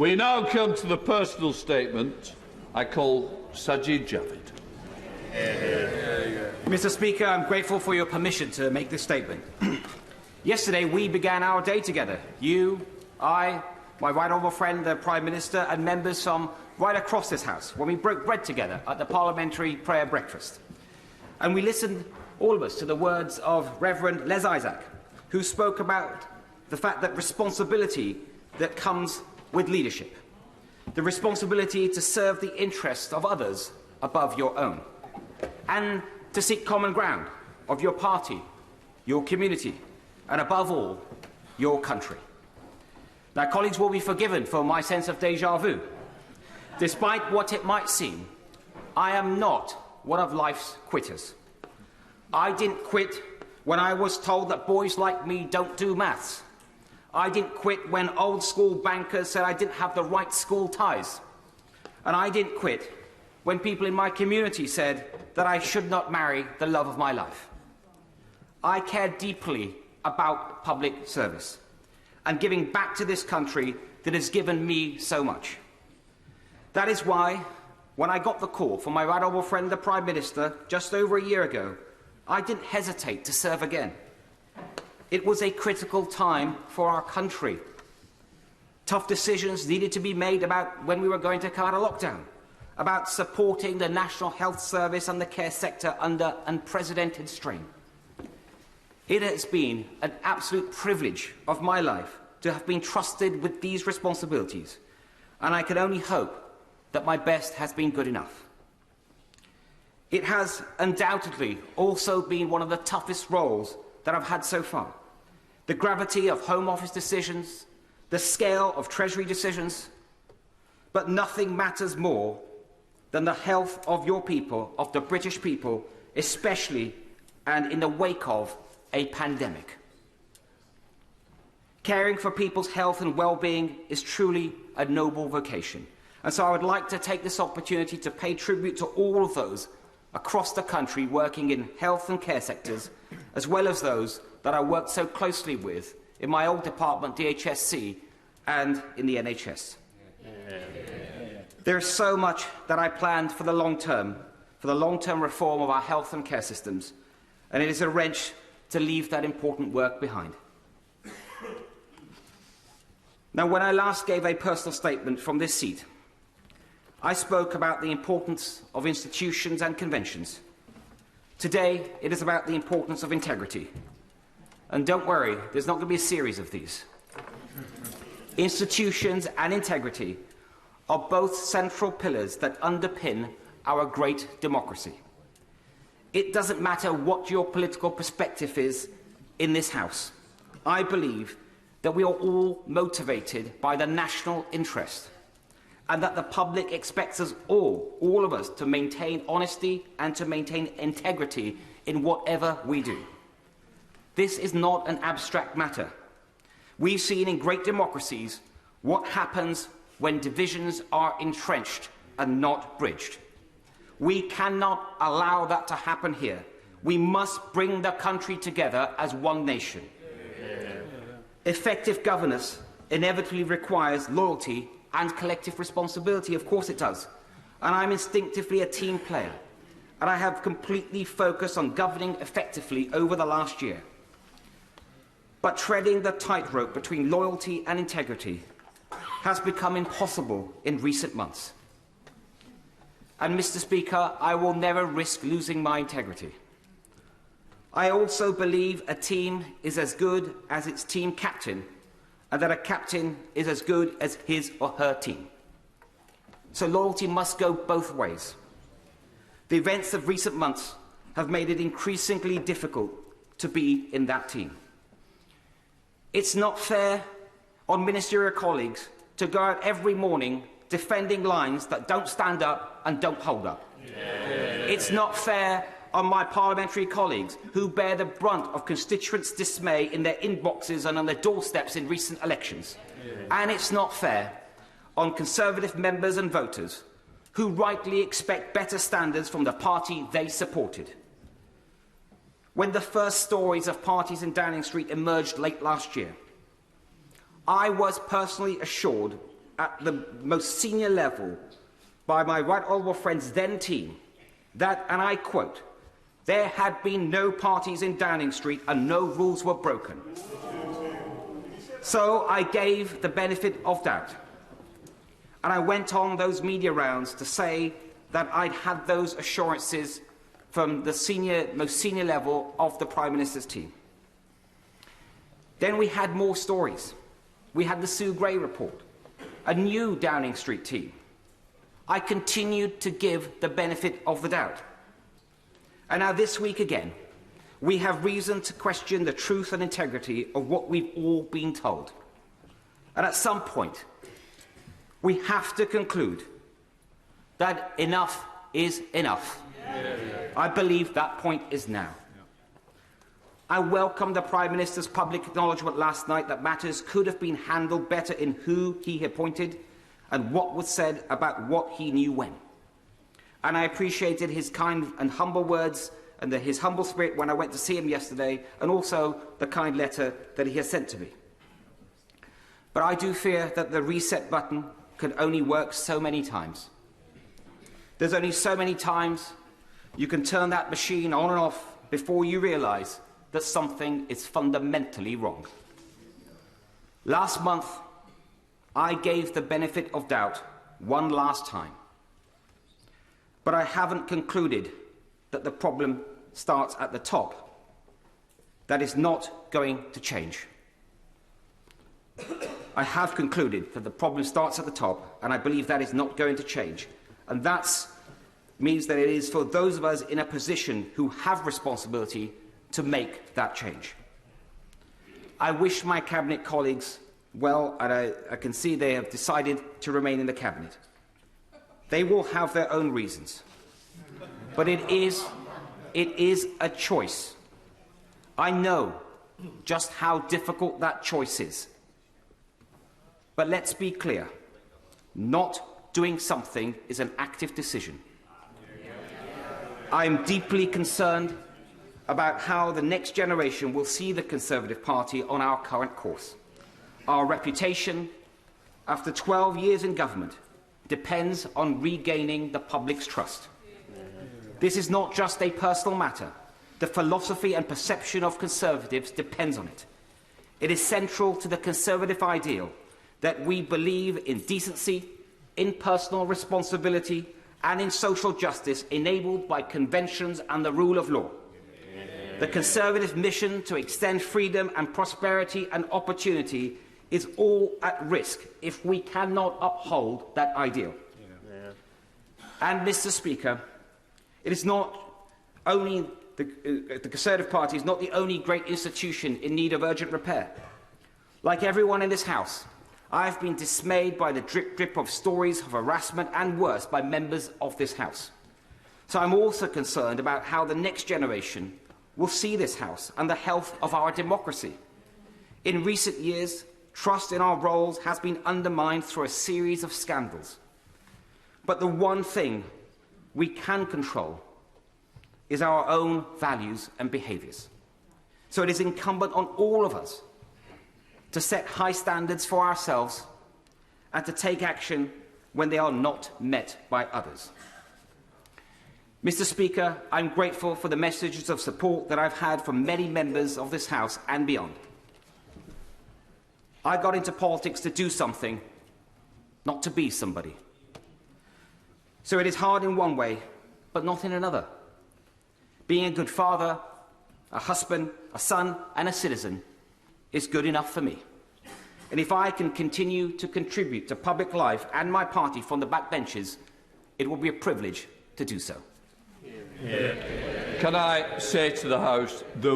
We now come to the personal statement. I call Sajid Javid. Mr. Speaker, I'm grateful for your permission to make this statement. Yesterday, we began our day together. You, I, my right honourable friend, the Prime Minister, and members from right across this House, when we broke bread together at the Parliamentary Prayer Breakfast. And we listened, all of us, to the words of Reverend Les Isaac, who spoke about the fact that responsibility that comes with leadership, the responsibility to serve the interests of others above your own, and to seek common ground of your party, your community, and above all, your country. Now, colleagues will be forgiven for my sense of déjà vu. Despite what it might seem, I am not one of life's quitters. I didn't quit when I was told that boys like me don't do maths. I didn't quit when old school bankers said I didn't have the right school ties. And I didn't quit when people in my community said that I should not marry the love of my life. I care deeply about public service and giving back to this country that has given me so much. That is why, when I got the call from my right honourable friend, the Prime Minister, just over a year ago, I didn't hesitate to serve again. It was a critical time for our country. Tough decisions needed to be made about when we were going to come out of lockdown, about supporting the National Health Service and the care sector under unprecedented strain. It has been an absolute privilege of my life to have been trusted with these responsibilities, and I can only hope that my best has been good enough. It has undoubtedly also been one of the toughest roles that I've had so far. The gravity of Home Office decisions, the scale of Treasury decisions, but nothing matters more than the health of your people, of the British people, especially and in the wake of a pandemic. Caring for people's health and well-being is truly a noble vocation. And so I would like to take this opportunity to pay tribute to all of those across the country working in health and care sectors, as well as those that I worked so closely with in my old department, DHSC, and in the NHS. There is so much that I planned for the long-term reform of our health and care systems, and it is a wrench to leave that important work behind. Now, when I last gave a personal statement from this seat, I spoke about the importance of institutions and conventions. Today, it is about the importance of integrity. And don't worry, there's not going to be a series of these. Institutions and integrity are both central pillars that underpin our great democracy. It doesn't matter what your political perspective is in this House. I believe that we are all motivated by the national interest, and that the public expects us all of us, to maintain honesty and to maintain integrity in whatever we do. This is not an abstract matter. We've seen in great democracies what happens when divisions are entrenched and not bridged. We cannot allow that to happen here. We must bring the country together as one nation. Effective governance inevitably requires loyalty and collective responsibility. Of course it does. And I'm instinctively a team player. And I have completely focused on governing effectively over the last year. But treading the tightrope between loyalty and integrity has become impossible in recent months. And, Mr. Speaker, I will never risk losing my integrity. I also believe a team is as good as its team captain, and that a captain is as good as his or her team. So loyalty must go both ways. The events of recent months have made it increasingly difficult to be in that team. It's not fair on ministerial colleagues to go out every morning defending lines that don't stand up and don't hold up. It's not fair on my parliamentary colleagues who bear the brunt of constituents' dismay in their inboxes and on their doorsteps in recent elections. And it's not fair on Conservative members and voters who rightly expect better standards from the party they supported. When the first stories of parties in Downing Street emerged late last year, I was personally assured at the most senior level by my right honourable friend's then team that, and I quote, there had been no parties in Downing Street and no rules were broken. So I gave the benefit of doubt. And I went on those media rounds to say that I'd had those assurances from the most senior level of the Prime Minister's team. Then we had more stories. We had the Sue Gray report, a new Downing Street team. I continued to give the benefit of the doubt. And now this week again, we have reason to question the truth and integrity of what we've all been told. And at some point, we have to conclude that enough is enough. I believe that point is now. I welcome the Prime Minister's public acknowledgement last night that matters could have been handled better in who he appointed and what was said about what he knew when. And I appreciated his kind and humble words and his humble spirit when I went to see him yesterday, and also the kind letter that he has sent to me. But I do fear that the reset button can only work so many times. There's only so many times you can turn that machine on and off before you realise that something is fundamentally wrong. Last month, I gave the benefit of doubt one last time. But I haven't concluded that the problem starts at the top. That is not going to change. I have concluded that the problem starts at the top, and I believe that is not going to change. And that means that it is for those of us in a position who have responsibility to make that change. I wish my Cabinet colleagues well, and I can see they have decided to remain in the Cabinet. They will have their own reasons. But it is a choice. I know just how difficult that choice is. But let's be clear. Not doing something is an active decision. I am deeply concerned about how the next generation will see the Conservative Party on our current course. Our reputation, after 12 years in government, depends on regaining the public's trust. This is not just a personal matter. The philosophy and perception of Conservatives depends on it. It is central to the Conservative ideal that we believe in decency, in personal responsibility, and in social justice enabled by conventions and the rule of law. The Conservative mission to extend freedom and prosperity and opportunity is all at risk if we cannot uphold that ideal. And, Mr. Speaker, it is not only the Conservative Party is not the only great institution in need of urgent repair. Like everyone in this House, I have been dismayed by the drip of stories of harassment and worse by members of this House. So I'm also concerned about how the next generation will see this House and the health of our democracy. In recent years, trust in our roles has been undermined through a series of scandals. But the one thing we can control is our own values and behaviours. So it is incumbent on all of us to set high standards for ourselves and to take action when they are not met by others. Mr. Speaker, I'm grateful for the messages of support that I've had from many members of this House and beyond. I got into politics to do something, not to be somebody. So it is hard in one way, but not in another. Being a good father, a husband, a son, and a citizen is good enough for me. And if I can continue to contribute to public life and my party from the backbenches, it will be a privilege to do so. Can I say to the House, the